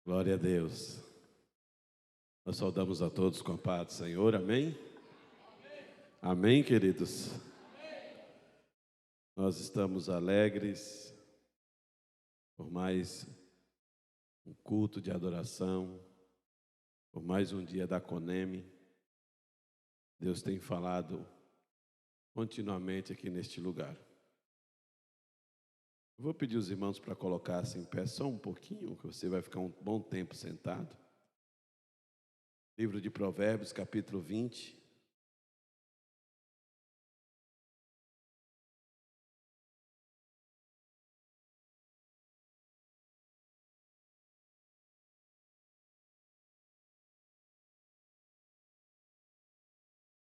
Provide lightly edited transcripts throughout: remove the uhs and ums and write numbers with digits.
Glória a Deus. Nós saudamos a todos com a paz do Senhor, amém? Amém, queridos? Nós estamos alegres por mais um culto de adoração, por mais um dia da Coneme. Deus tem falado continuamente aqui neste lugar. Eu vou pedir os irmãos para colocar-se em pé só um pouquinho, que você vai ficar um bom tempo sentado. Livro de Provérbios, capítulo 20.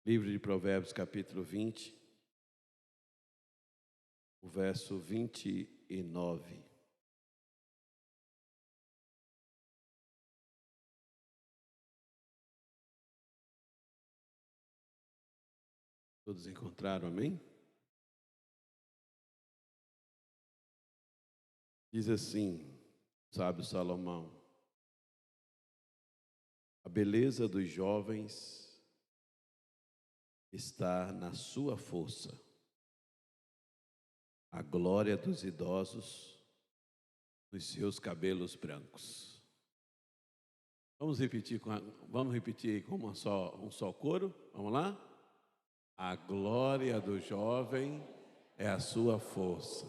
Livro de Provérbios, capítulo 20, o verso 29. Todos encontraram, amém? Diz assim, sábio Salomão: a beleza dos jovens está na sua força, a glória dos idosos nos seus cabelos brancos. Vamos repetir como um só coro? Vamos lá? A glória do jovem é a sua força,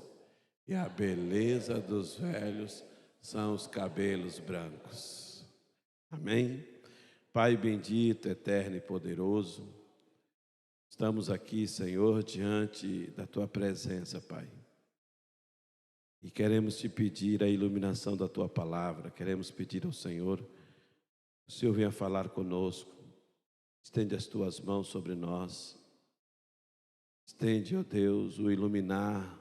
e a beleza dos velhos são os cabelos brancos. Amém? Pai bendito, eterno e poderoso, estamos aqui, Senhor, diante da Tua presença, Pai. E queremos Te pedir a iluminação da Tua palavra, queremos pedir ao Senhor, que o Senhor venha falar conosco, estende as Tuas mãos sobre nós, estende, ó Deus, o iluminar,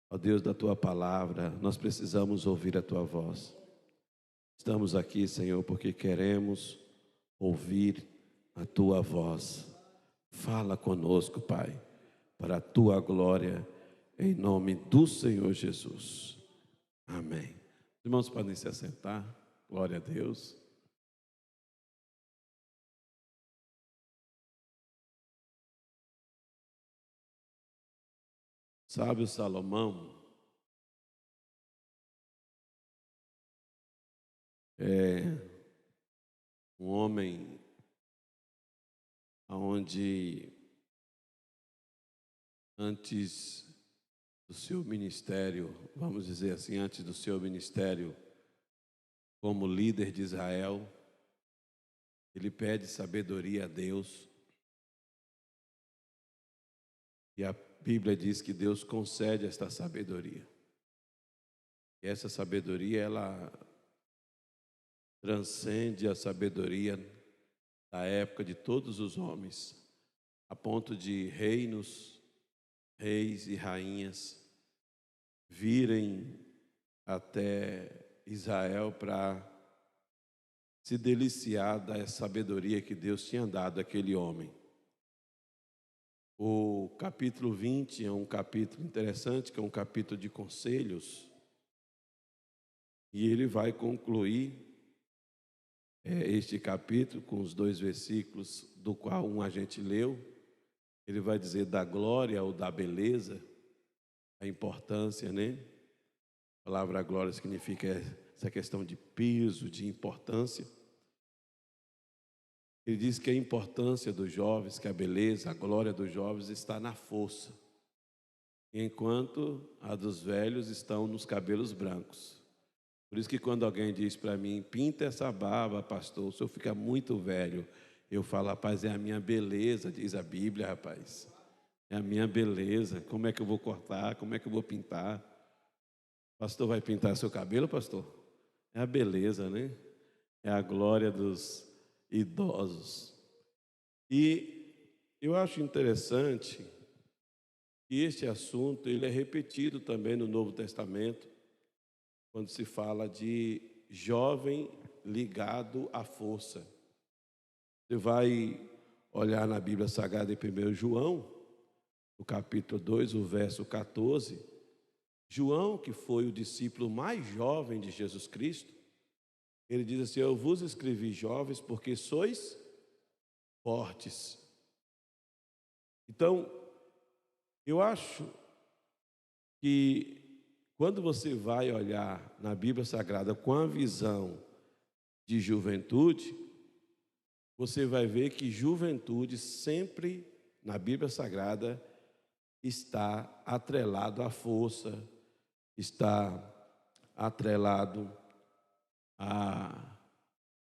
ó Deus, da Tua palavra. Nós precisamos ouvir a Tua voz. Estamos aqui, Senhor, porque queremos ouvir a Tua voz. Fala conosco, Pai, para a Tua glória, em nome do Senhor Jesus. Amém. Os irmãos podem se assentar. Glória a Deus. Sábio Salomão é um homem onde antes do seu ministério, vamos dizer assim, antes do seu ministério como líder de Israel, ele pede sabedoria a Deus. E a Bíblia diz que Deus concede esta sabedoria. E essa sabedoria, ela transcende a sabedoria da época de todos os homens, a ponto de reinos, reis e rainhas virem até Israel para se deliciar da sabedoria que Deus tinha dado àquele homem. O capítulo 20 é um capítulo interessante, que é um capítulo de conselhos, e ele vai concluir este capítulo com os 2 versículos, do qual um a gente leu. Ele vai dizer da glória ou da beleza, a importância, né? A palavra glória significa essa questão de peso, de importância. Ele diz que a importância dos jovens, que a beleza, a glória dos jovens está na força, enquanto a dos velhos estão nos cabelos brancos. Por isso que quando alguém diz para mim, pinta essa barba, pastor, o senhor fica muito velho. Eu falo, rapaz, é a minha beleza, diz a Bíblia, rapaz. É a minha beleza. Como é que eu vou cortar? Como é que eu vou pintar? Pastor, vai pintar seu cabelo, pastor? É a beleza, né? É a glória dos idosos. E eu acho interessante que este assunto ele é repetido também no Novo Testamento, quando se fala de jovem ligado à força. Você vai olhar na Bíblia Sagrada em 1 João, no capítulo 2, o verso 14. João, que foi o discípulo mais jovem de Jesus Cristo, Ele diz assim: eu vos escrevi, jovens, porque sois fortes. Então, eu acho que quando você vai olhar na Bíblia Sagrada com a visão de juventude, você vai ver que juventude sempre na Bíblia Sagrada está atrelado à força, está atrelado à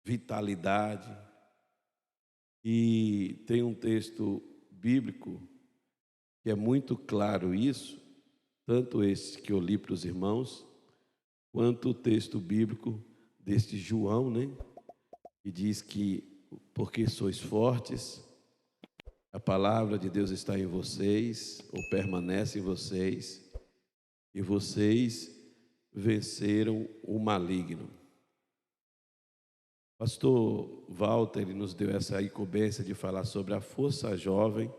vitalidade. E tem um texto bíblico que é muito claro isso, tanto esse que eu li para os irmãos, quanto o texto bíblico deste João, né? Que diz que porque sois fortes, a palavra de Deus está em vocês, ou permanece em vocês, e vocês venceram o maligno. Pastor Walter, ele nos deu essa incumbência de falar sobre a força jovem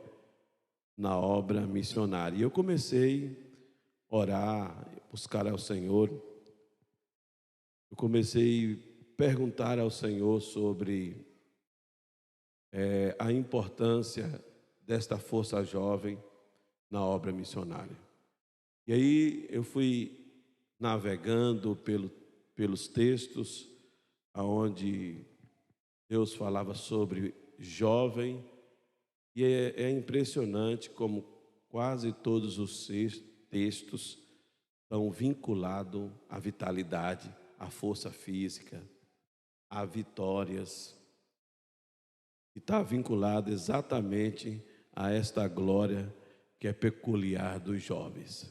na obra missionária. E eu comecei a orar, buscar ao Senhor. Eu comecei a perguntar ao Senhor sobre a importância desta força jovem na obra missionária. E aí eu fui navegando pelos textos aonde Deus falava sobre jovem, e é impressionante como quase todos os textos estão vinculados à vitalidade, à força física, a vitórias, e está vinculado exatamente a esta glória que é peculiar dos jovens.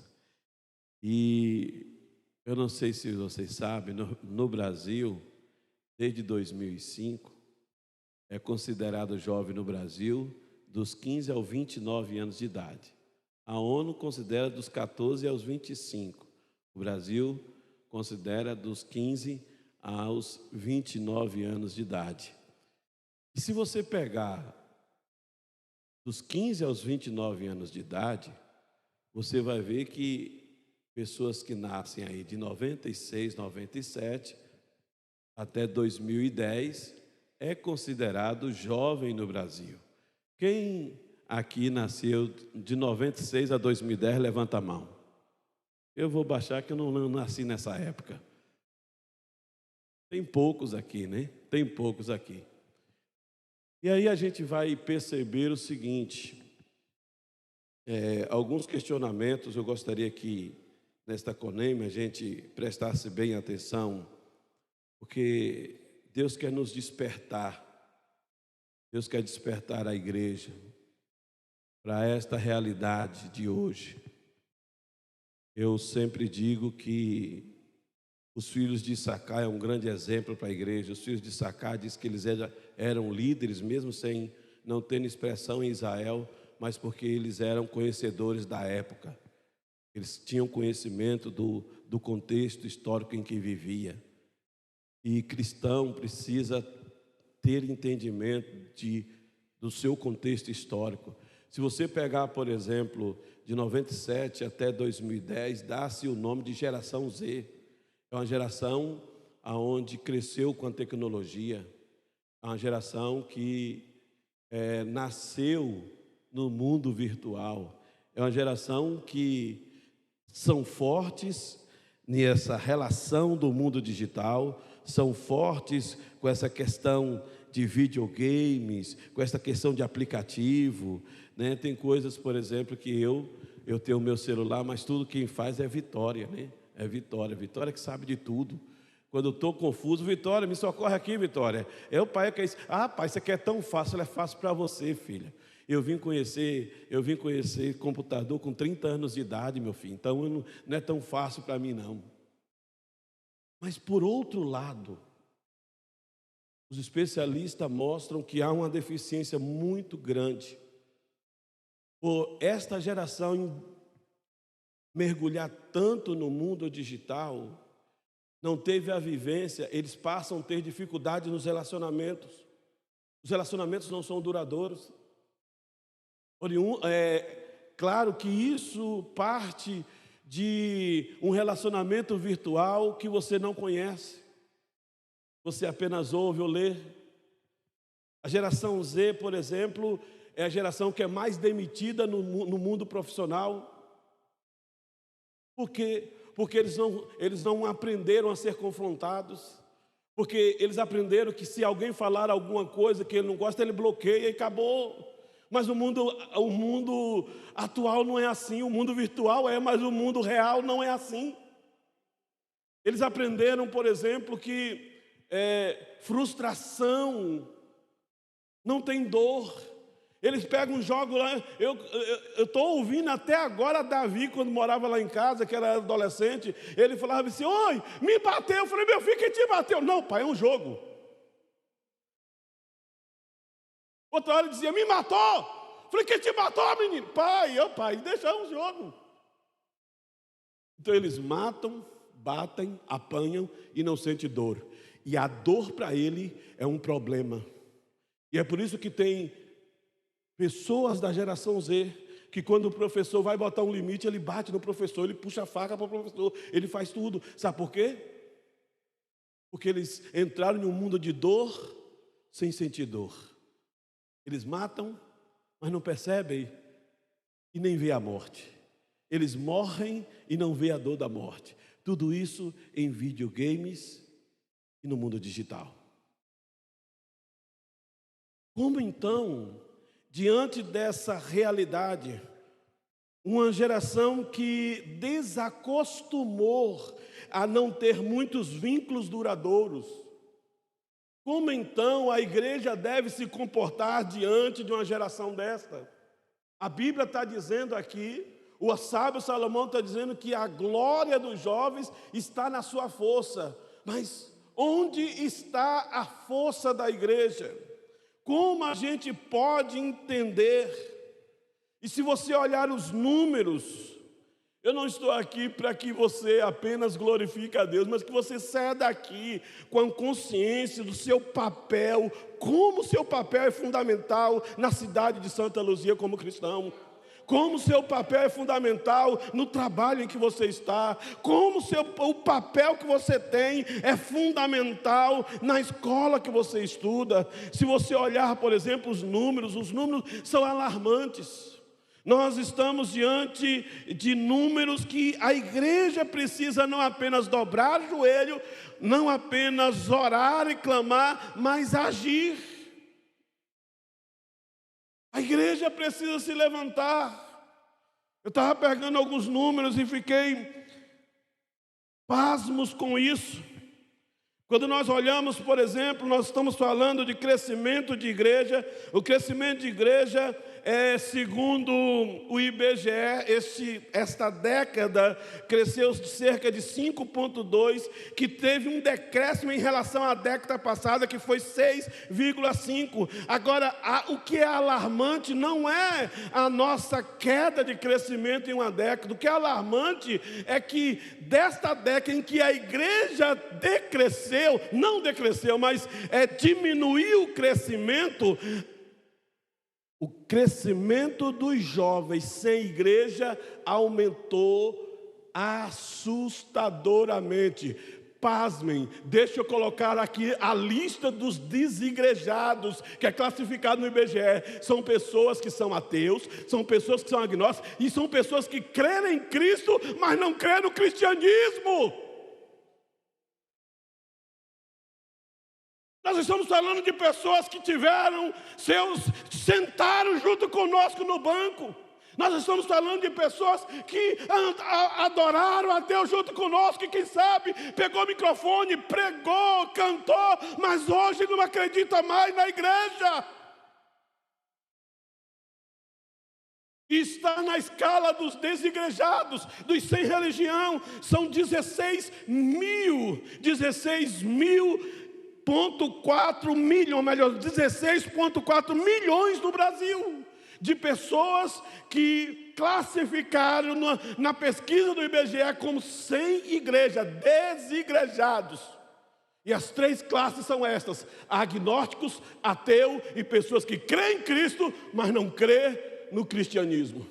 E eu não sei se vocês sabem, no Brasil, desde 2005, é considerado jovem no Brasil dos 15 aos 29 anos de idade. A ONU considera dos 14 aos 25. O Brasil considera dos 15 aos 29 anos de idade. E se você pegar dos 15 aos 29 anos de idade, você vai ver que pessoas que nascem aí de 96, 97 até 2010 é considerado jovem no Brasil. Quem aqui nasceu de 96 a 2010, levanta a mão. Eu vou baixar que eu não nasci nessa época. Tem poucos aqui, né? Tem poucos aqui. E aí a gente vai perceber o seguinte, alguns questionamentos. Eu gostaria que nesta CONEME a gente prestasse bem atenção, porque Deus quer nos despertar, Deus quer despertar a igreja para esta realidade de hoje. Eu sempre digo que os filhos de Issacar é um grande exemplo para a igreja. Os filhos de Issacar diz que eles eram líderes, mesmo sem não terem expressão em Israel, mas porque eles eram conhecedores da época. Eles tinham conhecimento do contexto histórico em que vivia. E cristão precisa ter entendimento do seu contexto histórico. Se você pegar, por exemplo, de 97 até 2010, dá-se o nome de geração Z. É uma geração onde cresceu com a tecnologia, é uma geração que nasceu no mundo virtual, é uma geração que são fortes nessa relação do mundo digital, são fortes com essa questão de videogames, com essa questão de aplicativo, né? Tem coisas, por exemplo, que eu tenho o meu celular, mas tudo quem faz é Vitória, né? É Vitória que sabe de tudo. Quando eu estou confuso, Vitória, me socorre aqui, Vitória. É o pai que diz: ah, pai, isso aqui é tão fácil. É fácil para você, filha. Eu vim conhecer computador com 30 anos de idade, meu filho. Então não é tão fácil para mim, não. Mas por outro lado, os especialistas mostram que há uma deficiência muito grande por esta geração mergulhar tanto no mundo digital, não teve a vivência. Eles passam a ter dificuldade nos relacionamentos. Os relacionamentos não são duradouros. Claro que isso parte de um relacionamento virtual que você não conhece. você apenas ouve ou lê. A geração Z, por exemplo, é a geração que é mais demitida no mundo profissional. Por quê? Porque eles não aprenderam a ser confrontados. Porque eles aprenderam que se alguém falar alguma coisa que ele não gosta, ele bloqueia e acabou. Mas o mundo atual não é assim, o mundo virtual é, mas o mundo real não é assim. Eles aprenderam, por exemplo, que frustração não tem dor. Eles pegam um jogo lá, eu estou ouvindo até agora Davi, quando morava lá em casa, que era adolescente, ele falava assim, oi, me bateu. Eu falei, meu filho, quem te bateu? Não, pai, é um jogo. Outra hora ele dizia, me matou. Eu falei, quem te matou, menino? Pai, deixa um jogo. Então eles matam, batem, apanham e não sentem dor. E a dor para ele é um problema. E é por isso que tem pessoas da geração Z, que quando o professor vai botar um limite, ele bate no professor, ele puxa a faca para o professor, ele faz tudo. Sabe por quê? Porque eles entraram em um mundo de dor, sem sentir dor. Eles matam, mas não percebem e nem vê a morte. Eles morrem e não vê a dor da morte. Tudo isso em videogames e no mundo digital. Como então, diante dessa realidade, uma geração que desacostumou a não ter muitos vínculos duradouros, como então a igreja deve se comportar diante de uma geração desta? A Bíblia está dizendo aqui, o sábio Salomão está dizendo que a glória dos jovens está na sua força. Mas onde está a força da igreja? Como a gente pode entender? E se você olhar os números, eu não estou aqui para que você apenas glorifique a Deus, mas que você saia daqui com a consciência do seu papel, como o seu papel é fundamental na cidade de Santa Luzia como cristão. Como o seu papel é fundamental no trabalho em que você está, como o papel que você tem é fundamental na escola que você estuda. Se você olhar, por exemplo, os números são alarmantes. Nós estamos diante de números que a igreja precisa não apenas dobrar o joelho, não apenas orar e clamar, mas agir. A igreja precisa se levantar. Eu estava pegando alguns números e fiquei pasmos com isso. Quando nós olhamos, por exemplo, nós estamos falando de crescimento de igreja. O crescimento de igreja segundo o IBGE, esta década cresceu de cerca de 5,2, que teve um decréscimo em relação à década passada, que foi 6,5. Agora, o que é alarmante não é a nossa queda de crescimento em uma década. O que é alarmante é que desta década em que a igreja não decresceu, mas diminuiu o crescimento dos jovens sem igreja aumentou assustadoramente. Pasmem, deixa eu colocar aqui a lista dos desigrejados, que é classificado no IBGE. São pessoas que são ateus, são pessoas que são agnósticos, e são pessoas que creem em Cristo, mas não creem no cristianismo. Nós estamos falando de pessoas que sentaram junto conosco no banco. Nós estamos falando de pessoas que adoraram a Deus junto conosco, e quem sabe pegou o microfone, pregou, cantou, mas hoje não acredita mais na igreja. Está na escala dos desigrejados, dos sem religião. São 16,4 milhões no Brasil, de pessoas que classificaram na pesquisa do IBGE como sem igreja, desigrejados. E as 3 classes são estas: agnósticos, ateu e pessoas que creem em Cristo, mas não creem no cristianismo.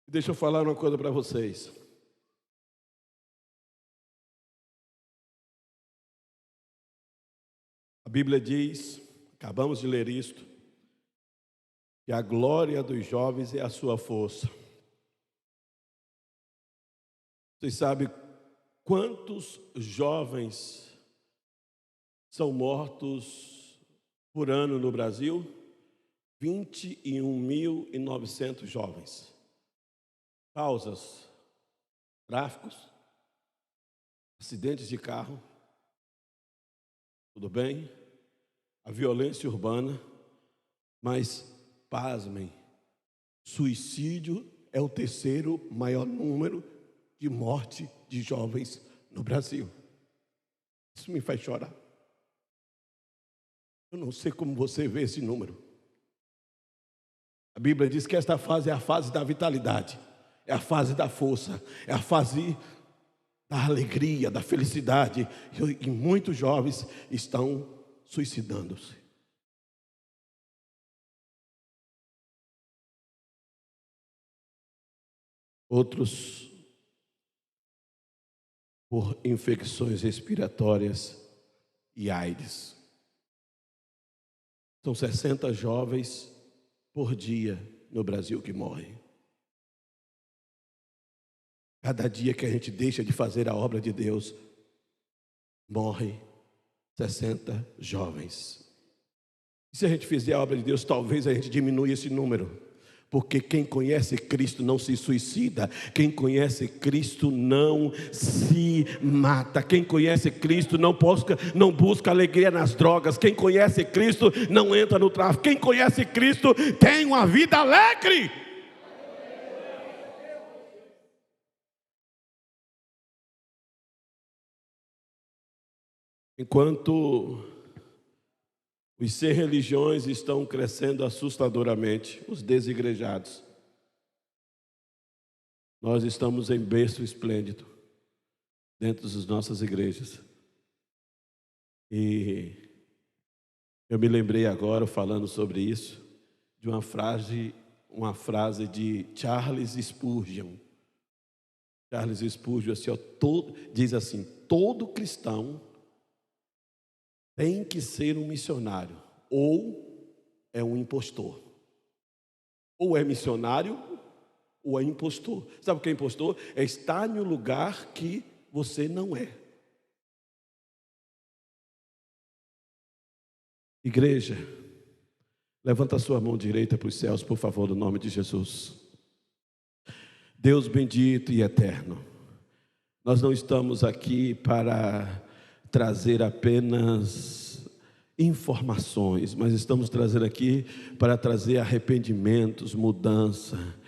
Deixa eu falar uma coisa para vocês. A Bíblia diz, acabamos de ler isto, que a glória dos jovens é a sua força. Vocês sabem quantos jovens são mortos por ano no Brasil? 21.900 jovens. Causas: tráficos, acidentes de carro, tudo bem? A violência urbana, mas, pasmem, suicídio é o terceiro maior número de morte de jovens no Brasil. Isso me faz chorar. Eu não sei como você vê esse número. A Bíblia diz que esta fase é a fase da vitalidade, é a fase da força, é a fase da alegria, da felicidade. E muitos jovens estão suicidando-se. Outros por infecções respiratórias e AIDS. São 60 jovens por dia no Brasil que morrem. Cada dia que a gente deixa de fazer a obra de Deus, morrem 60 jovens. E se a gente fizer a obra de Deus, talvez a gente diminua esse número. Porque quem conhece Cristo não se suicida. Quem conhece Cristo não se mata. Quem conhece Cristo não busca alegria nas drogas. Quem conhece Cristo não entra no tráfico. Quem conhece Cristo tem uma vida alegre. Enquanto os sem religiões estão crescendo assustadoramente, os desigrejados, nós estamos em berço esplêndido dentro das nossas igrejas. E eu me lembrei agora, falando sobre isso, de uma frase de Charles Spurgeon. Charles Spurgeon diz assim: todo cristão tem que ser um missionário, ou é um impostor. Ou é missionário, ou é impostor. Sabe o que é impostor? É estar em um lugar que você não é. Igreja, levanta a sua mão direita para os céus, por favor, no nome de Jesus. Deus bendito e eterno, nós não estamos aqui para trazer apenas informações, mas estamos trazendo aqui para trazer arrependimentos, mudança.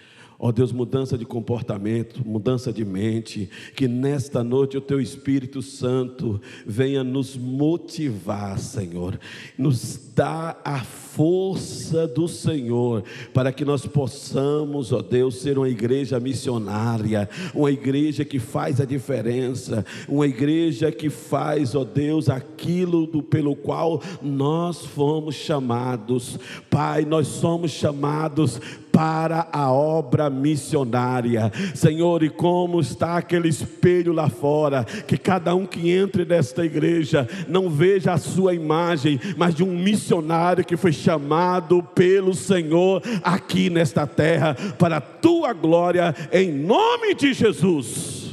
Ó Deus, mudança de comportamento, mudança de mente, que nesta noite o Teu Espírito Santo venha nos motivar, Senhor, nos dá a força do Senhor, para que nós possamos, ó Deus, ser uma igreja missionária, uma igreja que faz a diferença, uma igreja que faz, ó Deus, aquilo pelo qual nós fomos chamados. Pai, nós somos chamados para a obra missionária, Senhor, e como está aquele espelho lá fora, que cada um que entre nesta igreja não veja a sua imagem, mas de um missionário que foi chamado pelo Senhor aqui nesta terra, para a tua glória, em nome de Jesus.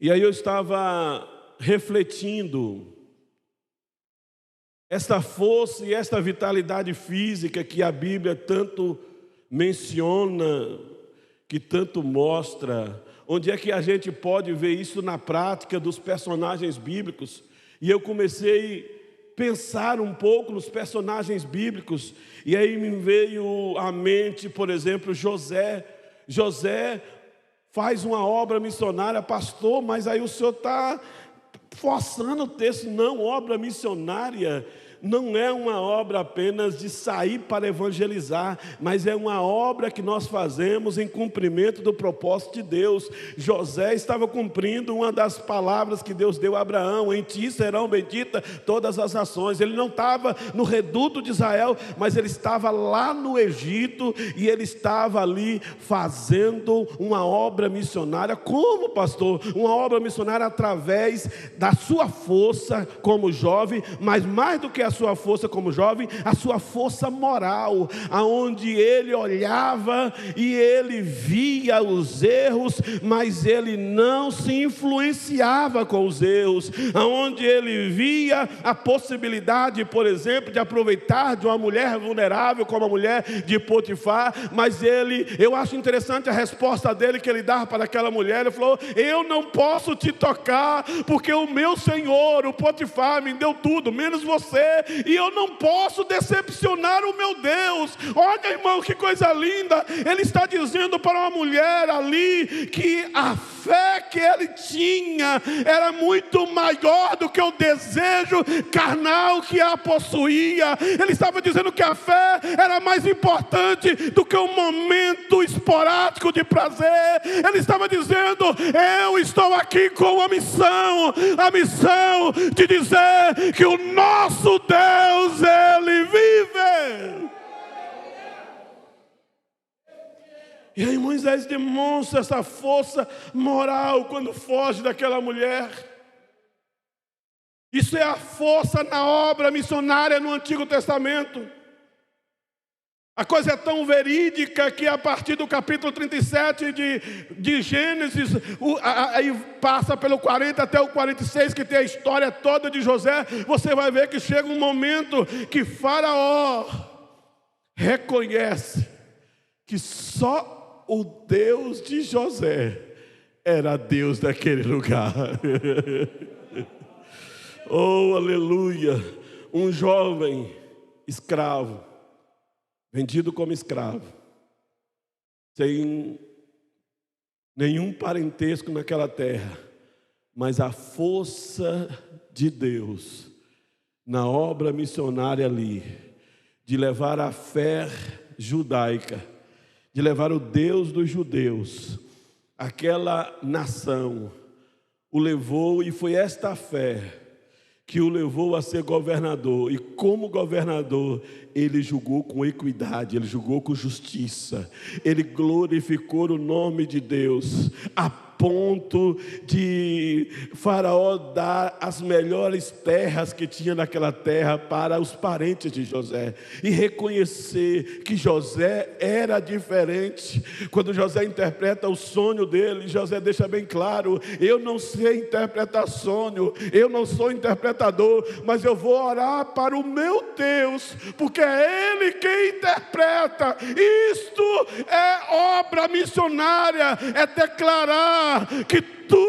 E aí eu estava refletindo esta força e esta vitalidade física que a Bíblia tanto menciona, que tanto mostra. Onde é que a gente pode ver isso na prática dos personagens bíblicos? E eu comecei a pensar um pouco nos personagens bíblicos, e aí me veio à mente, por exemplo, José. José faz uma obra missionária, pastor, mas aí o senhor está forçando o texto. Não, obra missionária não é uma obra apenas de sair para evangelizar, mas é uma obra que nós fazemos em cumprimento do propósito de Deus. José estava cumprindo uma das palavras que Deus deu a Abraão: em ti serão benditas todas as nações. Ele não estava no reduto de Israel, mas ele estava lá no Egito, e ele estava ali fazendo uma obra missionária. Como, pastor? Uma obra missionária através da sua força como jovem, mas mais do que a sua força como jovem, a sua força moral, aonde ele olhava e ele via os erros, mas ele não se influenciava com os erros, aonde ele via a possibilidade, por exemplo, de aproveitar de uma mulher vulnerável como a mulher de Potifar, mas eu acho interessante a resposta dele que ele dava para aquela mulher. Ele falou: eu não posso te tocar, porque o meu senhor, o Potifar, me deu tudo, menos você, e eu não posso decepcionar o meu Deus. Olha, irmão, que coisa linda. Ele está dizendo para uma mulher ali que a fé que ele tinha era muito maior do que o desejo carnal que a possuía. Ele estava dizendo que a fé era mais importante do que um momento esporádico de prazer. Ele estava dizendo: eu estou aqui com a missão de dizer que o nosso Deus, Ele vive. E aí Moisés demonstra essa força moral quando foge daquela mulher. Isso é a força na obra missionária no Antigo Testamento. A coisa é tão verídica que a partir do capítulo 37 de Gênesis, aí passa pelo 40 até o 46, que tem a história toda de José, você vai ver que chega um momento que Faraó reconhece que só o Deus de José era Deus daquele lugar. Oh, aleluia! Um jovem escravo, vendido como escravo, sem nenhum parentesco naquela terra, mas a força de Deus na obra missionária ali, de levar a fé judaica, de levar o Deus dos judeus, aquela nação, o levou, e foi esta fé que o levou a ser governador. E como governador, ele julgou com equidade, ele julgou com justiça, ele glorificou o nome de Deus, a ponto de Faraó dar as melhores terras que tinha naquela terra para os parentes de José, e reconhecer que José era diferente. Quando José interpreta o sonho dele, José deixa bem claro: eu não sei interpretar sonho, eu não sou interpretador, mas eu vou orar para o meu Deus, porque é Ele quem interpreta. Isto é obra missionária, é declarar que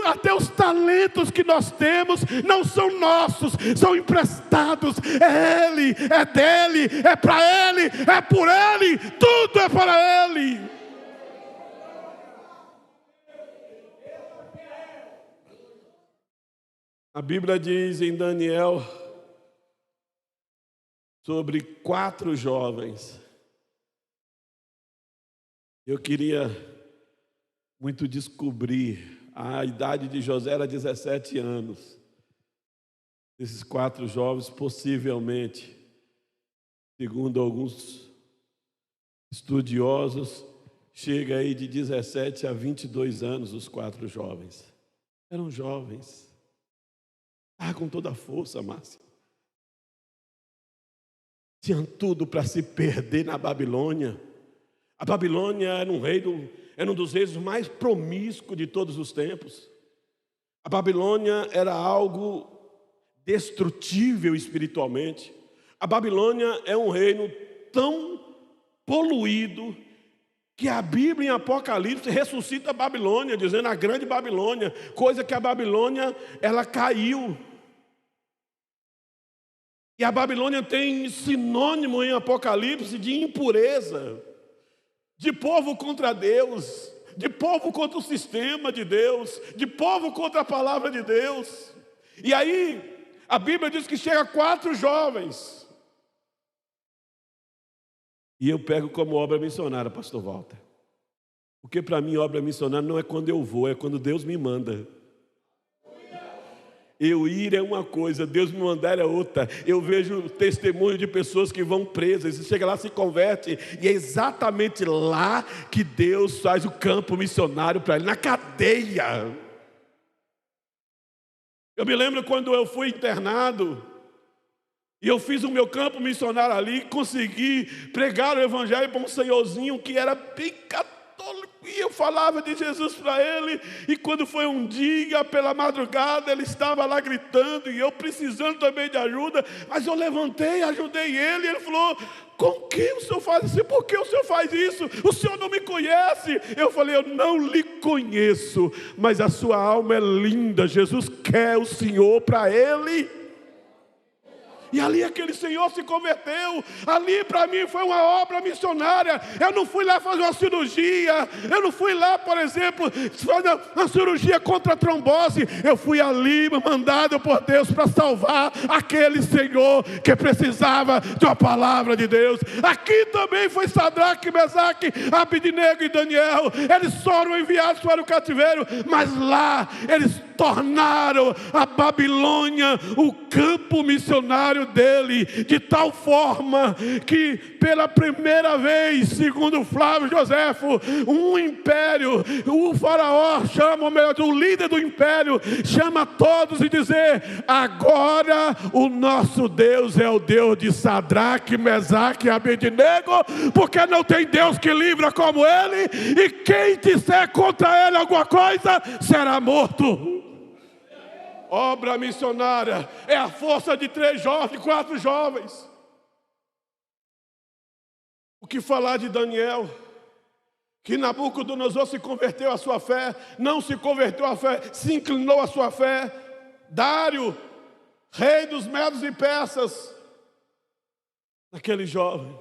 até os talentos que nós temos não são nossos, são emprestados. É Ele, é dele, é para Ele, é por Ele, tudo é para Ele. A Bíblia diz em Daniel sobre 4 jovens. Eu queria muito descobrir. A idade de José era 17 anos. Esses 4 jovens, possivelmente, segundo alguns estudiosos, chega aí de 17 a 22 anos os 4 jovens. Eram jovens. Com toda a força, Márcia. Tinham tudo para se perder na Babilônia. A Babilônia era um dos reis mais promíscuos de todos os tempos. A Babilônia era algo destrutível espiritualmente. A Babilônia é um reino tão poluído que a Bíblia em Apocalipse ressuscita a Babilônia, dizendo a grande Babilônia, coisa que a Babilônia, ela caiu. E a Babilônia tem sinônimo em Apocalipse de impureza, de povo contra Deus, de povo contra o sistema de Deus, de povo contra a palavra de Deus. E aí, a Bíblia diz que chega 4 jovens, E eu pego como obra missionária, pastor Walter. Porque para mim obra missionária não é quando eu vou, é quando Deus me manda. Eu ir é uma coisa, Deus me mandar é outra. Eu vejo testemunho de pessoas que vão presas, e chega lá, se converte, e é exatamente lá que Deus faz o campo missionário para ele, na cadeia. Eu me lembro quando eu fui internado, e eu fiz o meu campo missionário ali, consegui pregar o evangelho para um senhorzinho que era bem católico, e eu falava de Jesus para ele, e quando foi um dia, pela madrugada, ele estava lá gritando, e eu precisando também de ajuda, mas eu levantei, ajudei ele, e ele falou: com que o senhor faz isso? Por que o senhor faz isso? O senhor não me conhece. Eu falei: eu não lhe conheço, mas a sua alma é linda, Jesus quer o senhor para ele. E ali aquele senhor se converteu. Ali para mim foi uma obra missionária. Eu não fui lá fazer uma cirurgia. Eu não fui lá, por exemplo, fazer uma cirurgia contra a trombose. Eu fui ali mandado por Deus para salvar aquele senhor que precisava de uma palavra de Deus. Aqui também foi Sadraque, Mesaque, Abednego e Daniel. Eles foram enviados para o cativeiro, mas lá eles tornaram a Babilônia o campo missionário dele, de tal forma que pela primeira vez, segundo Flávio Joséfo, um império, o faraó chama, ou melhor, o líder do império chama todos e dizer: agora o nosso Deus é o Deus de Sadraque, Mesaque e Abednego, porque não tem Deus que livra como ele, e quem disser contra ele alguma coisa será morto. Obra missionária é a força de 4 jovens. O que falar de Daniel, que Nabucodonosor se converteu à sua fé, não se converteu à fé, se inclinou à sua fé. Dário, rei dos medos e persas, aquele jovem.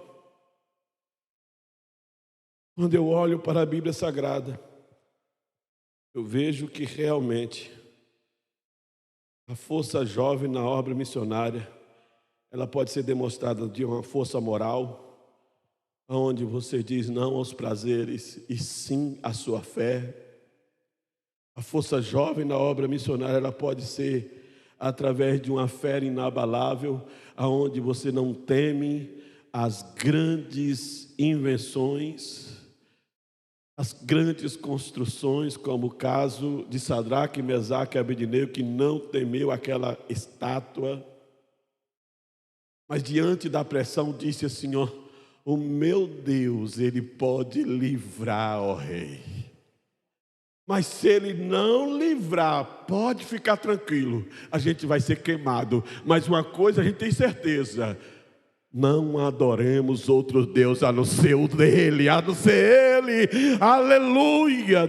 Quando eu olho para a Bíblia Sagrada, eu vejo que realmente a força jovem na obra missionária, ela pode ser demonstrada de uma força moral, onde você diz não aos prazeres e sim à sua fé. A força jovem na obra missionária, ela pode ser através de uma fé inabalável, onde você não teme as grandes invenções, as grandes construções, como o caso de Sadraque, Mesaque e Abednego, que não temeu aquela estátua, mas diante da pressão disse assim: ó, o meu Deus, Ele pode livrar, ó rei. Mas se Ele não livrar, pode ficar tranquilo, a gente vai ser queimado. Mas uma coisa a gente tem certeza: não adoremos outro Deus a não ser o dele, a não ser ele. Aleluia.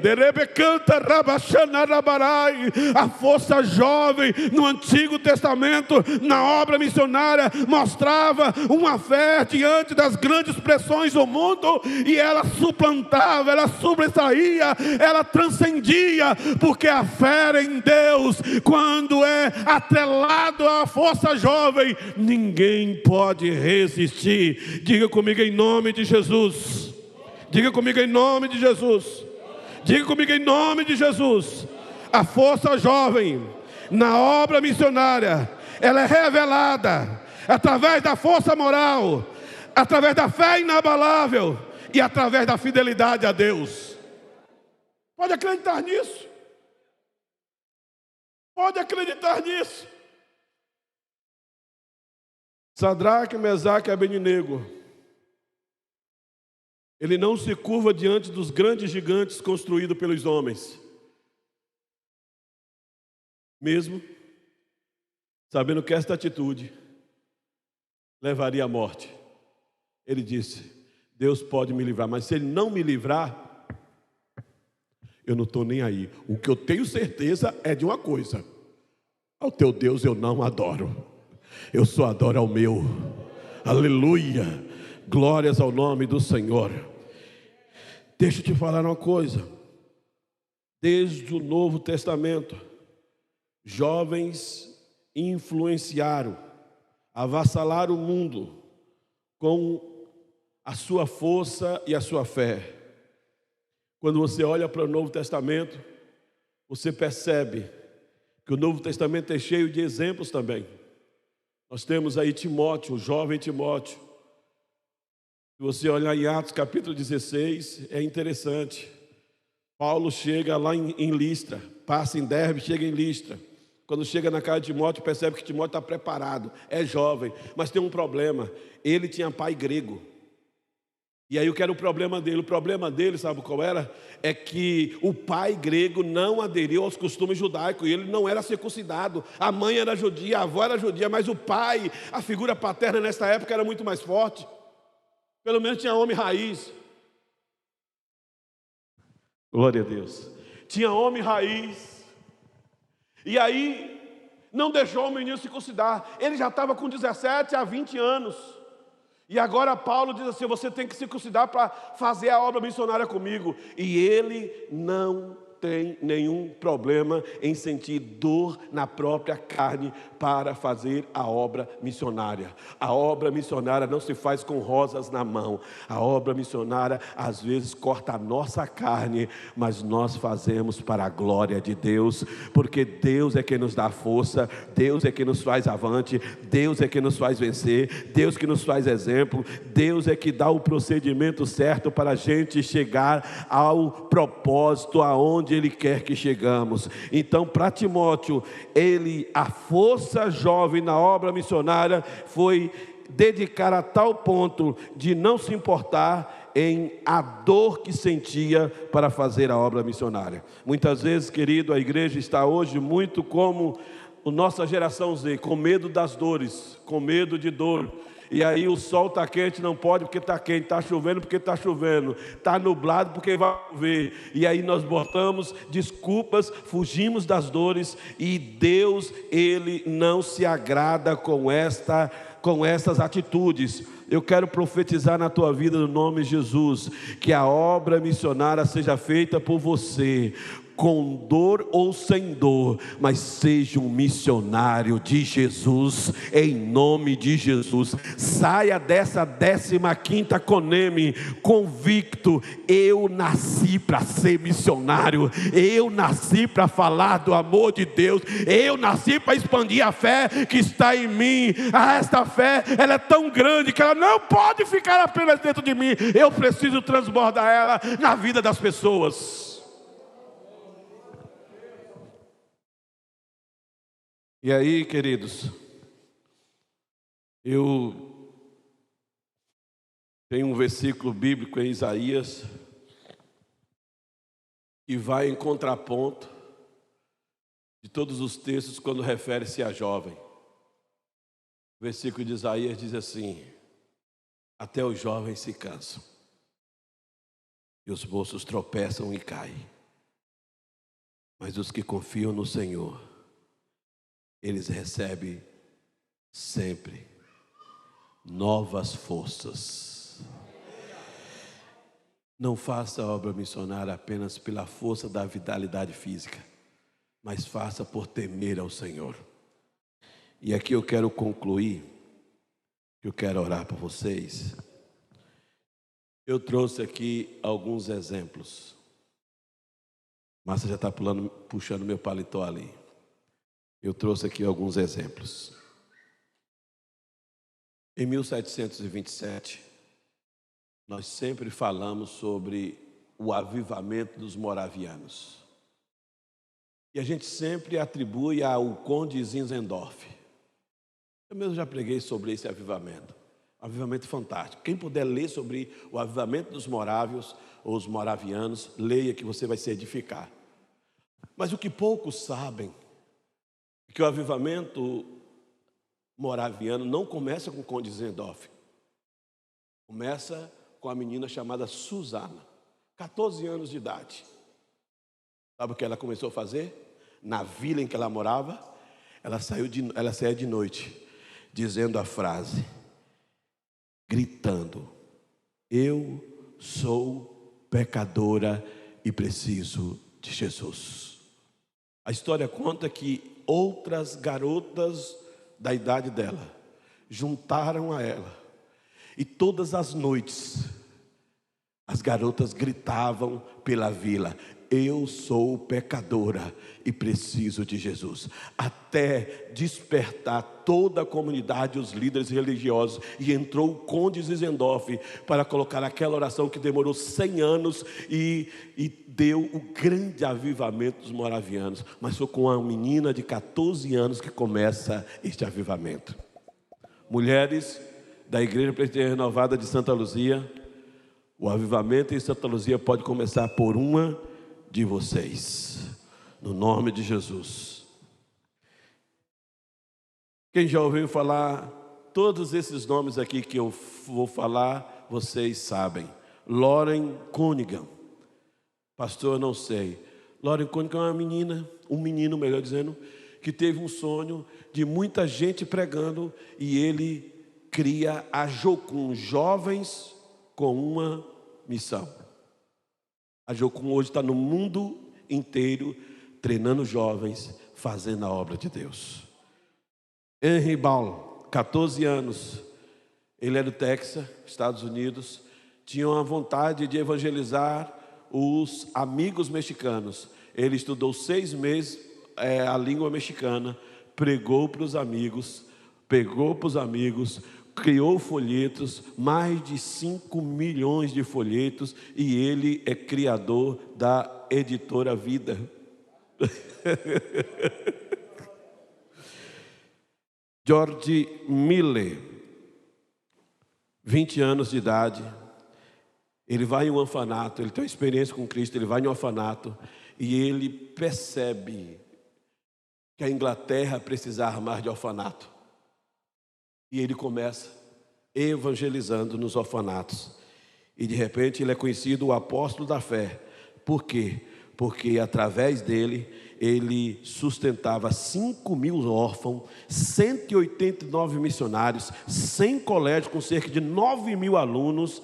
A força jovem no Antigo Testamento, na obra missionária, mostrava uma fé diante das grandes pressões do mundo, e ela suplantava, ela sobressaía, ela transcendia, porque a fé em Deus, quando é atrelado à força jovem, ninguém pode resistir. Diga comigo em nome de Jesus. Diga comigo em nome de Jesus. Diga comigo em nome de Jesus. A força jovem na obra missionária, ela é revelada através da força moral, através da fé inabalável e através da fidelidade a Deus. Pode acreditar nisso? Pode acreditar nisso? Sadraque, Mesaque e Abednego, ele não se curva diante dos grandes gigantes construídos pelos homens, mesmo sabendo que esta atitude levaria à morte. Ele disse: Deus pode me livrar, mas se Ele não me livrar, eu não estou nem aí. O que eu tenho certeza é de uma coisa: ao teu Deus eu não adoro, eu só adoro ao meu. Aleluia, glórias ao nome do Senhor. Deixa eu te falar uma coisa. Desde o Novo Testamento, jovens influenciaram, avassalaram o mundo com a sua força e a sua fé. Quando você olha para o Novo Testamento, você percebe que o Novo Testamento é cheio de exemplos também. Nós temos aí Timóteo, o jovem Timóteo. Se você olhar em Atos capítulo 16, é interessante. Paulo chega lá em Listra, passa em Derbe, chega em Listra. Quando chega na casa de Timóteo, percebe que Timóteo está preparado, é jovem, mas tem um problema. Ele tinha pai grego. E aí o que era o problema dele? O problema dele, sabe qual era? É que o pai grego não aderiu aos costumes judaicos, e ele não era circuncidado. A mãe era judia, a avó era judia, mas o pai, a figura paterna nessa época era muito mais forte. Pelo menos tinha homem raiz. Glória a Deus. Tinha homem raiz. E aí não deixou o menino circuncidar. Ele já estava com 17 a 20 anos. E agora Paulo diz assim: você tem que circuncidar para fazer a obra missionária comigo. E ele não tem nenhum problema em sentir dor na própria carne para fazer a obra missionária. A obra missionária não se faz com rosas na mão. A obra missionária às vezes corta a nossa carne, mas nós fazemos para a glória de Deus, porque Deus é quem nos dá força, Deus é quem nos faz avante, Deus é quem nos faz vencer, Deus que nos faz exemplo, Deus é que dá o procedimento certo para a gente chegar ao propósito aonde Ele quer que chegamos. Então, para Timóteo, a força jovem na obra missionária foi dedicar a tal ponto de não se importar em a dor que sentia para fazer a obra missionária. Muitas vezes, querido, a igreja está hoje muito como a nossa geração Z, com medo das dores, com medo de dor. E aí o sol está quente, não pode porque está quente, está chovendo porque está chovendo, está nublado porque vai chover. E aí nós botamos desculpas, fugimos das dores, e Deus, Ele não se agrada com essas atitudes. Eu quero profetizar na tua vida, no nome de Jesus, que a obra missionária seja feita por você, com dor ou sem dor, mas seja um missionário de Jesus, em nome de Jesus. Saia dessa 15ª Coneme convicto: eu nasci para ser missionário, eu nasci para falar do amor de Deus, eu nasci para expandir a fé que está em mim. Esta fé, ela é tão grande que ela não pode ficar apenas dentro de mim, eu preciso transbordar ela na vida das pessoas. E aí, queridos, eu tenho um versículo bíblico em Isaías que vai em contraponto de todos os textos quando refere-se a jovem. O versículo de Isaías diz assim: até os jovens se cansam, e os moços tropeçam e caem, mas os que confiam no Senhor, eles recebem sempre novas forças. Não faça a obra missionária apenas pela força da vitalidade física, mas faça por temer ao Senhor. E aqui eu quero concluir, eu quero orar por vocês. Eu trouxe aqui alguns exemplos. Márcia já está puxando meu paletó ali. Eu trouxe aqui alguns exemplos. Em 1727, nós sempre falamos sobre o avivamento dos moravianos. E a gente sempre atribui ao conde Zinzendorf. Eu mesmo já preguei sobre esse avivamento. Um avivamento fantástico. Quem puder ler sobre o avivamento dos morávios ou os moravianos, leia que você vai se edificar. Mas o que poucos sabem que o avivamento moraviano não começa com o conde Zinzendorf. Começa com a menina chamada Susana, 14 anos de idade. Sabe o que ela começou a fazer? Na vila em que ela morava, ela saía de noite, dizendo a frase, gritando: eu sou pecadora e preciso de Jesus. A história conta que outras garotas da idade dela juntaram a ela E todas as noites, as garotas gritavam pela vila: eu sou pecadora e preciso de Jesus. Até despertar toda a comunidade, os líderes religiosos, e entrou o conde Zinzendorf para colocar aquela oração que demorou 100 anos e deu o grande avivamento dos moravianos. Mas foi com uma menina de 14 anos que começa este avivamento. Mulheres da Igreja Presbiteriana Renovada de Santa Luzia, o avivamento em Santa Luzia pode começar por uma de vocês, no nome de Jesus. Quem já ouviu falar, todos esses nomes aqui que eu vou falar, vocês sabem. Lauren Cunningham, pastor, não sei. Lauren Cunningham é uma menina, um menino, melhor dizendo, que teve um sonho de muita gente pregando, e ele cria a Jocum, Jovens com uma Missão. A Jocum hoje está no mundo inteiro treinando jovens, fazendo a obra de Deus. Henry Baum, 14 anos, ele é do Texas, Estados Unidos, tinha uma vontade de evangelizar os amigos mexicanos. Ele estudou 6 meses a língua mexicana, pregou para os amigos, criou folhetos, mais de 5 milhões de folhetos, e ele é criador da editora Vida. George Miller, 20 anos de idade, ele vai em um orfanato, ele tem uma experiência com Cristo, ele vai em um orfanato, e ele percebe que a Inglaterra precisava mais de orfanato. E ele começa evangelizando nos orfanatos. E de repente ele é conhecido o apóstolo da fé. Por quê? Porque através dele, ele sustentava 5.000 órfãos, 189 missionários, 100 colégios com cerca de 9.000 alunos.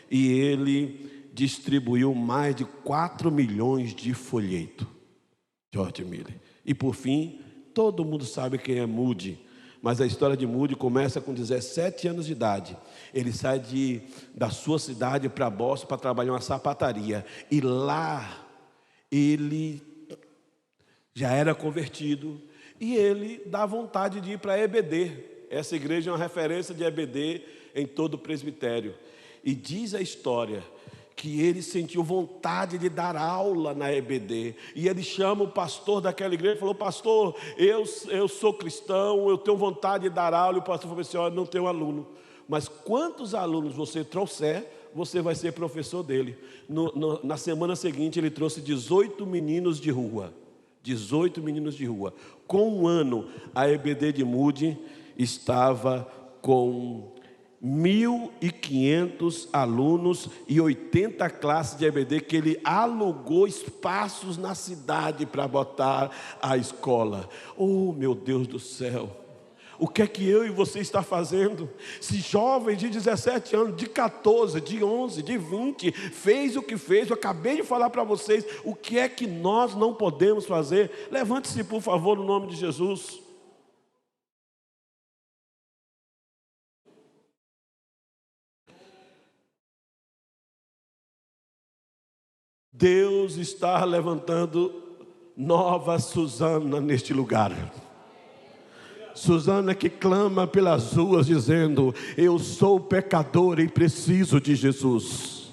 E ele distribuiu mais de 4 milhões de folhetos. George Miller. E por fim, todo mundo sabe quem é Moody. Mas a história de Moody começa com 17 anos de idade. Ele sai da sua cidade para Boston para trabalhar em uma sapataria. E lá ele já era convertido. E ele dá vontade de ir para a EBD. Essa igreja é uma referência de EBD em todo o presbitério. E diz a história que ele sentiu vontade de dar aula na EBD, e ele chama o pastor daquela igreja e falou: pastor, eu sou cristão, eu tenho vontade de dar aula. E o pastor falou assim: olha, não tenho aluno, mas quantos alunos você trouxer, você vai ser professor dele. Na semana seguinte ele trouxe 18 meninos de rua. 18 meninos de rua. Com um ano, a EBD de Moody estava com 1.500 alunos e 80 classes de EBD, que ele alugou espaços na cidade para botar a escola. Oh, meu Deus do céu! O que é que eu e você está fazendo? Se jovens de 17 anos, de 14, de 11, de 20, fez o que fez, eu acabei de falar para vocês, o que é que nós não podemos fazer? Levante-se, por favor, no nome de Jesus. Deus está levantando nova Susana neste lugar. Susana que clama pelas ruas dizendo: eu sou pecadora e preciso de Jesus.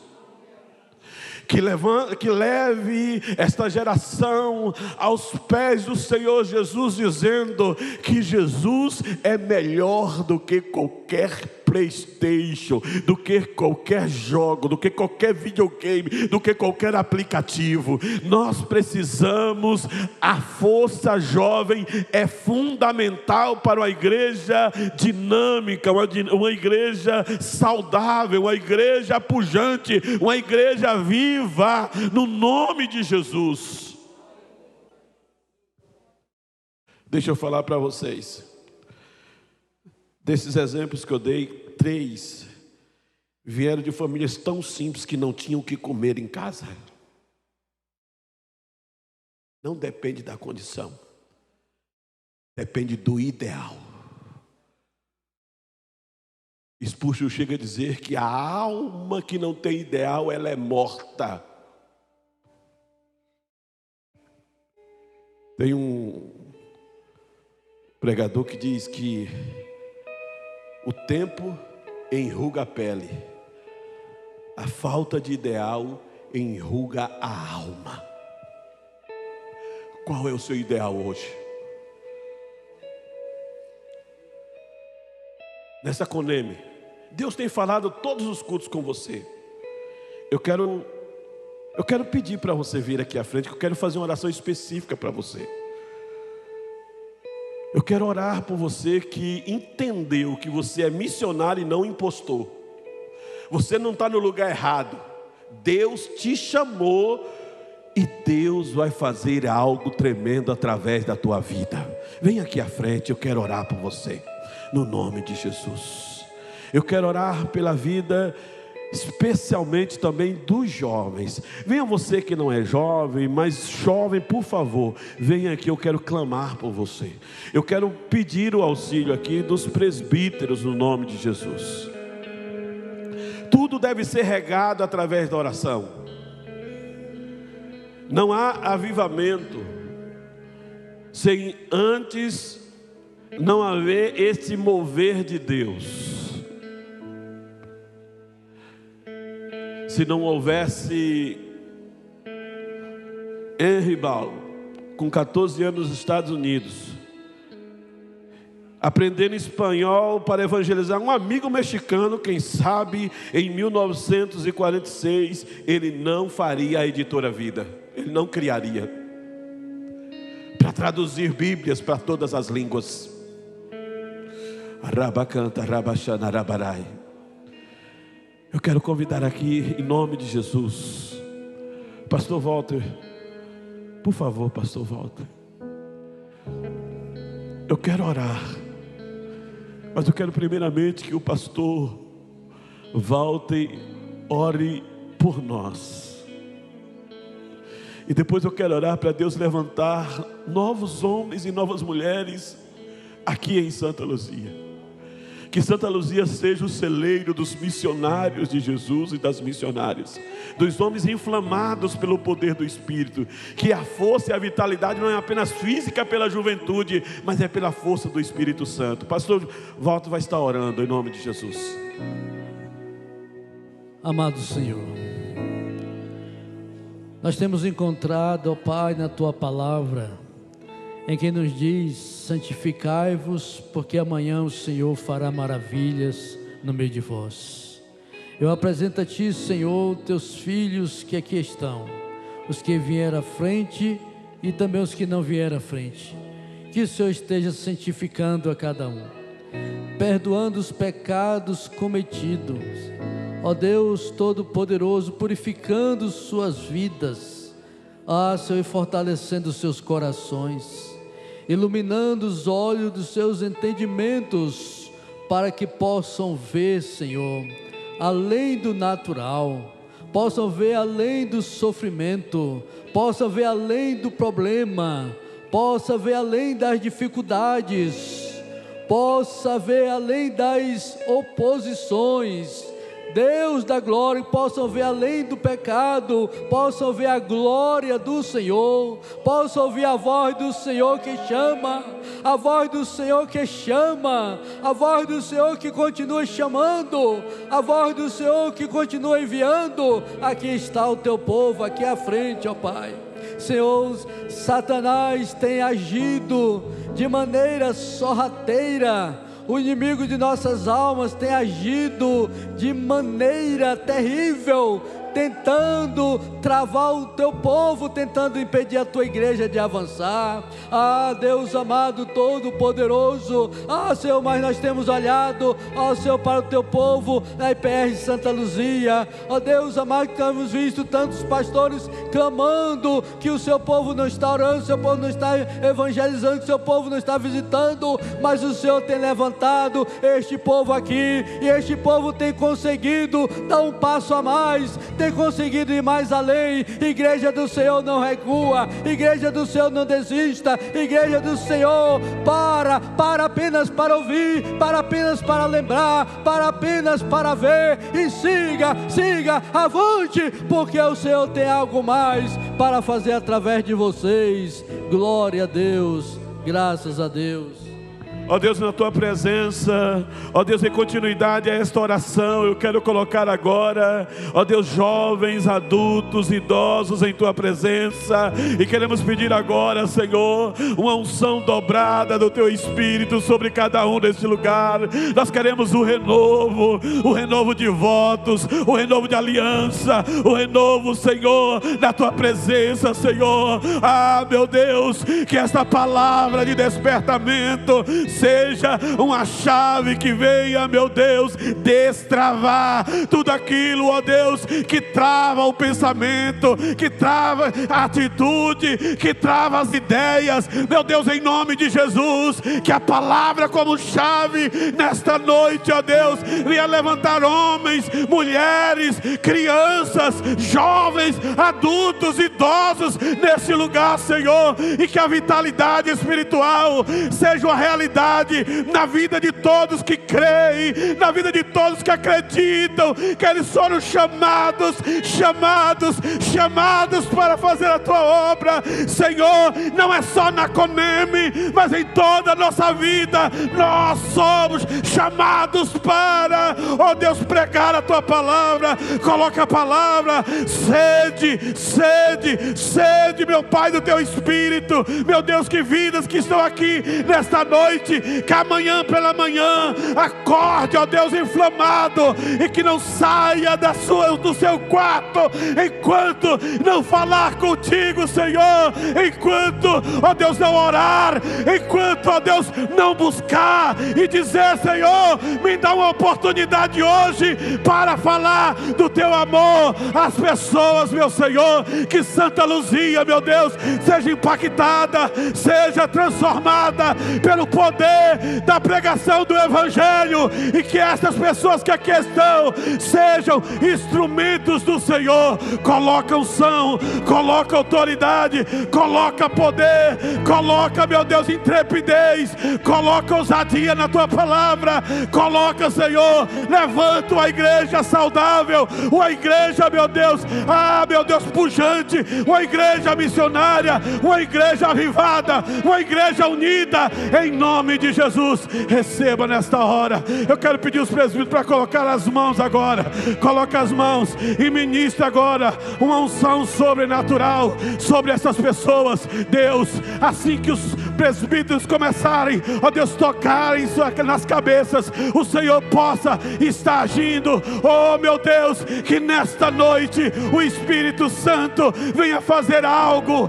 Que leve esta geração aos pés do Senhor Jesus, dizendo que Jesus é melhor do que qualquer PlayStation, do que qualquer jogo, do que qualquer videogame, do que qualquer aplicativo. Nós precisamos, a força jovem é fundamental para uma igreja dinâmica, uma igreja saudável, uma igreja pujante, uma igreja viva, no nome de Jesus. Deixa eu falar para vocês, desses exemplos que eu dei, 3 vieram de famílias tão simples que não tinham o que comer em casa. Não depende da condição, depende do ideal. Spurgeon chega a dizer que a alma que não tem ideal, ela é morta. Tem um pregador que diz que o tempo enruga a pele, a falta de ideal enruga a alma. Qual é o seu ideal hoje? Nessa Coneme, Deus tem falado todos os cultos com você. Eu quero pedir para você vir aqui à frente, que eu quero fazer uma oração específica para você. Eu quero orar por você que entendeu que você é missionário e não impostor. Você não está no lugar errado. Deus te chamou e Deus vai fazer algo tremendo através da tua vida. Vem aqui à frente, eu quero orar por você, no nome de Jesus. Eu quero orar pela vida, especialmente também dos jovens. Venha você que não é jovem, mas jovem, por favor, venha aqui, eu quero clamar por você. Eu quero pedir o auxílio aqui dos presbíteros no nome de Jesus. Tudo deve ser regado através da oração. Não há avivamento sem antes não haver esse mover de Deus. Se não houvesse Henry Ball, com 14 anos nos Estados Unidos, aprendendo espanhol para evangelizar um amigo mexicano, quem sabe em 1946 ele não faria a Editora Vida, ele não criaria para traduzir Bíblias para todas as línguas. Rabacanta, Rabachana, Rabarai. Eu quero convidar aqui, em nome de Jesus, Pastor Walter, por favor, Pastor Walter. Eu quero orar, mas eu quero primeiramente que o Pastor Walter ore por nós. E depois eu quero orar para Deus levantar novos homens e novas mulheres aqui em Santa Luzia. Que Santa Luzia seja o celeiro dos missionários de Jesus e das missionárias, dos homens inflamados pelo poder do Espírito. Que a força e a vitalidade não é apenas física pela juventude, mas é pela força do Espírito Santo. Pastor Walter vai estar orando em nome de Jesus. Amado Senhor, nós temos encontrado, ó Pai, na Tua Palavra, em quem nos diz: santificai-vos, porque amanhã o Senhor fará maravilhas no meio de vós. Eu apresento a Ti, Senhor, Teus filhos que aqui estão, os que vieram à frente e também os que não vieram à frente. Que o Senhor esteja santificando a cada um, perdoando os pecados cometidos, ó Deus Todo-Poderoso, purificando suas vidas, Senhor, e fortalecendo os seus corações, iluminando os olhos dos seus entendimentos, para que possam ver, Senhor, além do natural, possam ver além do sofrimento, possam ver além do problema, possam ver além das dificuldades, possam ver além das oposições. Deus da glória, possam ver além do pecado, possam ver a glória do Senhor, possam ouvir a voz do Senhor que chama, a voz do Senhor que chama, a voz do Senhor que continua chamando, a voz do Senhor que continua enviando. Aqui está o teu povo, aqui à frente, ó Pai. Senhor, Satanás tem agido de maneira sorrateira, o inimigo de nossas almas tem agido de maneira terrível, tentando travar o teu povo, tentando impedir a tua igreja de avançar. Deus amado, Todo-Poderoso, Senhor, mas nós temos olhado, Senhor, para o teu povo na IPR de Santa Luzia, Deus amado, que temos visto tantos pastores clamando que o seu povo não está orando, o seu povo não está evangelizando, o seu povo não está visitando, mas o Senhor tem levantado este povo aqui, e este povo tem conseguido dar um passo a mais, ter conseguido ir mais além. Igreja do Senhor, não recua. Igreja do Senhor, não desista. Igreja do Senhor, para apenas para ouvir, para apenas para lembrar, para apenas para ver, e siga, avante, porque o Senhor tem algo mais para fazer através de vocês. Glória a Deus, graças a Deus. Ó Deus, na tua presença, ó Deus, em continuidade a esta oração, eu quero colocar agora, ó Deus, jovens, adultos, idosos em tua presença, e queremos pedir agora, Senhor, uma unção dobrada do teu Espírito sobre cada um deste lugar. Nós queremos o renovo de votos, o renovo de aliança, o renovo, Senhor, da tua presença, Senhor. Ah, meu Deus, que esta palavra de despertamento seja uma chave que venha, meu Deus, destravar tudo aquilo, ó Deus, que trava o pensamento, que trava a atitude, que trava as ideias, meu Deus, em nome de Jesus, que a palavra como chave nesta noite, ó Deus, venha levantar homens, mulheres, crianças, jovens, adultos, idosos nesse lugar, Senhor, e que a vitalidade espiritual seja uma realidade na vida de todos que creem, na vida de todos que acreditam que eles foram chamados para fazer a tua obra, Senhor. Não é só na Coneme, mas em toda a nossa vida nós somos chamados para, ó Deus, pregar a tua palavra. Coloca a palavra, sede, meu Pai, do teu Espírito, meu Deus, que vidas que estão aqui nesta noite, que amanhã pela manhã acorde, ó Deus, inflamado, e que não saia do seu quarto enquanto não falar contigo, Senhor, enquanto, ó Deus, não orar, enquanto, ó Deus, não buscar e dizer: Senhor, me dá uma oportunidade hoje para falar do teu amor às pessoas, meu Senhor. Que Santa Luzia, meu Deus, seja impactada, seja transformada pelo poder da pregação do Evangelho, e que essas pessoas que aqui estão sejam instrumentos do Senhor. Coloca unção, coloca autoridade, coloca poder, coloca, meu Deus, intrepidez, coloca ousadia na tua palavra, coloca, Senhor, levanta uma igreja saudável, uma igreja, meu Deus, meu Deus, pujante, uma igreja missionária, uma igreja avivada, uma igreja unida, em nome de Jesus. Receba nesta hora. Eu quero pedir os presbíteros para colocar as mãos agora. Coloca as mãos e ministra agora uma unção sobrenatural sobre essas pessoas, Deus. Assim que os presbíteros começarem, ó Deus, tocarem nas cabeças, o Senhor possa estar agindo. Oh, meu Deus, que nesta noite o Espírito Santo venha fazer algo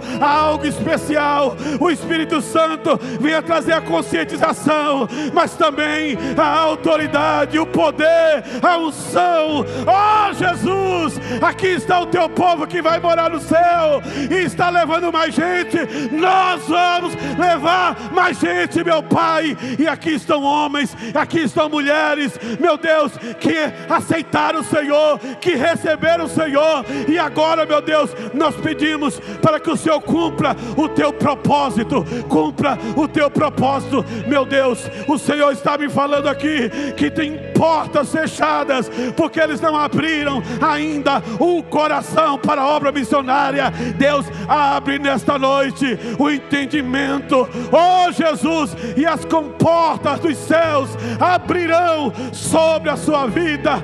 especial. O Espírito Santo venha trazer a conscientização, mas também a autoridade, o poder, a unção. Oh, Jesus, aqui está o teu povo que vai morar no céu e está levando mais gente. Nós vamos levar mais gente, meu Pai. E aqui estão homens, aqui estão mulheres, meu Deus, que aceitaram o Senhor, que receberam o Senhor. E agora, meu Deus, nós pedimos para que o Senhor cumpra o teu propósito. Cumpra o teu propósito, meu Deus. O Senhor está me falando aqui que tem portas fechadas, porque eles não abriram ainda o coração para a obra missionária. Deus, abre nesta noite o entendimento, oh Jesus, e as comportas dos céus abrirão sobre a sua vida.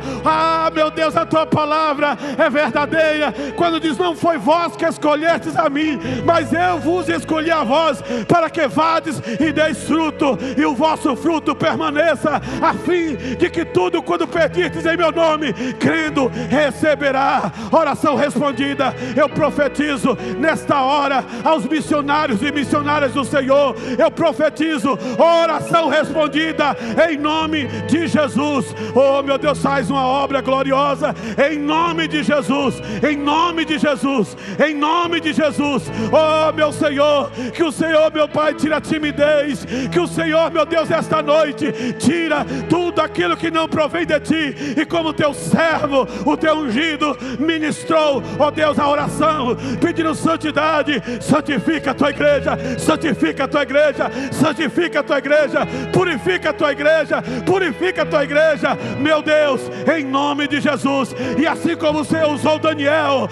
Meu Deus, a tua palavra é verdadeira quando diz: não foi vós que escolhestes a mim, mas eu vos escolhi a vós, para que vades e deis fruto, e o vosso fruto permaneça, a fim de que tudo quando pedirdes em meu nome, crendo, receberá. Oração respondida. Eu profetizo nesta hora aos missionários e missionárias do Senhor, eu profetizo oração respondida em nome de Jesus. Oh, meu Deus, faz uma obra gloriosa em nome de Jesus, em nome de Jesus, em nome de Jesus. Oh, meu Senhor, que o Senhor, meu Pai, tira a timidez, que o Senhor, meu Deus, esta noite tira tudo aquilo que que não provém de ti. E como teu servo, o teu ungido, ministrou, ó Deus, a oração, pedindo santidade, santifica a tua igreja, santifica a tua igreja, santifica a tua igreja, purifica a tua igreja, purifica a tua igreja, meu Deus, em nome de Jesus. E assim como o Senhor usou Daniel,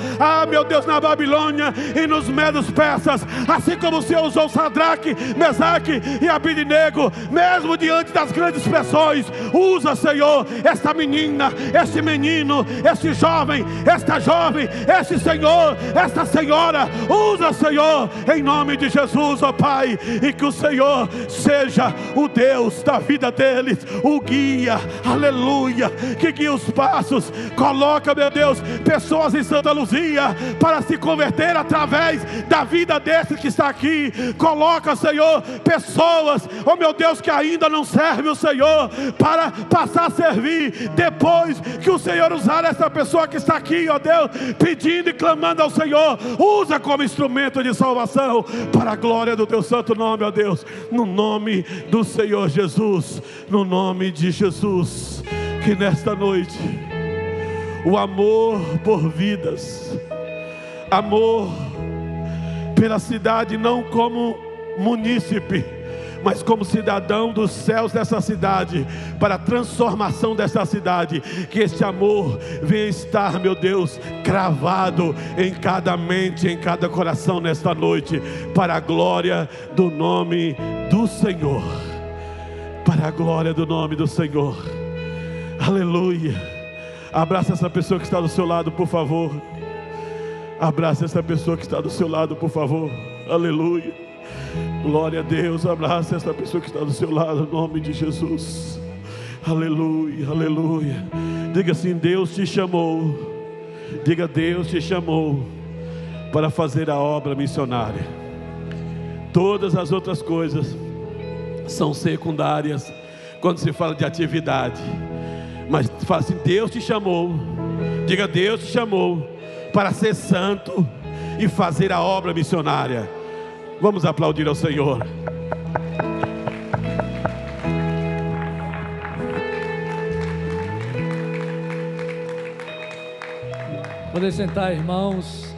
meu Deus, na Babilônia e nos medos persas, assim como o Senhor usou Sadraque, Mesaque e Abidnego, mesmo diante das grandes pressões, usa, Senhor, esta menina, este menino, este jovem, esta jovem, este senhor, esta senhora, usa, Senhor, em nome de Jesus, ó Pai, e que o Senhor seja o Deus da vida deles, o guia, aleluia, que guia os passos. Coloca, meu Deus, pessoas em Santa Luzia para se converter através da vida desse que está aqui. Coloca, Senhor, pessoas, oh meu Deus, que ainda não servem o Senhor, para passar a servir depois que o Senhor usar essa pessoa que está aqui, ó Deus, pedindo e clamando ao Senhor. Usa como instrumento de salvação para a glória do teu santo nome, ó Deus, no nome do Senhor Jesus, no nome de Jesus. Que nesta noite o amor por vidas, amor pela cidade, não como munícipe, mas como cidadão dos céus dessa cidade, para a transformação dessa cidade, que este amor venha estar, meu Deus, cravado em cada mente, em cada coração nesta noite, para a glória do nome do Senhor, para a glória do nome do Senhor, aleluia. Abraça essa pessoa que está do seu lado, por favor. Abraça essa pessoa que está do seu lado, por favor, aleluia. Glória a Deus. Abraça essa pessoa que está do seu lado, em nome de Jesus, aleluia, aleluia. Diga assim: Deus te chamou. Diga: Deus te chamou para fazer a obra missionária. Todas as outras coisas são secundárias quando se fala de atividade, mas fala assim: Deus te chamou. Diga: Deus te chamou para ser santo e fazer a obra missionária. Vamos aplaudir ao Senhor. Podem sentar, irmãos.